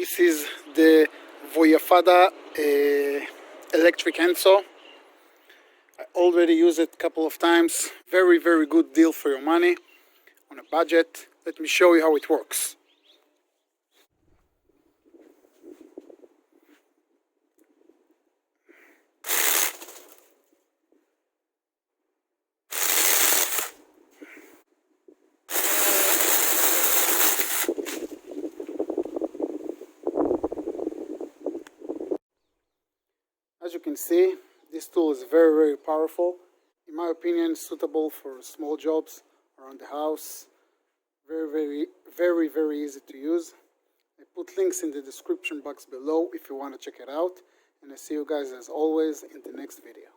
This is the Voyafada electric handsaw. I already used it a couple of times. Very good deal for your money on a budget. Let me show you how it works. As you can see, this tool is very powerful. In my opinion, suitable for small jobs around the house. Very easy to use. I put links in the description box below if you want to check it out. And I see you guys as always in the next video.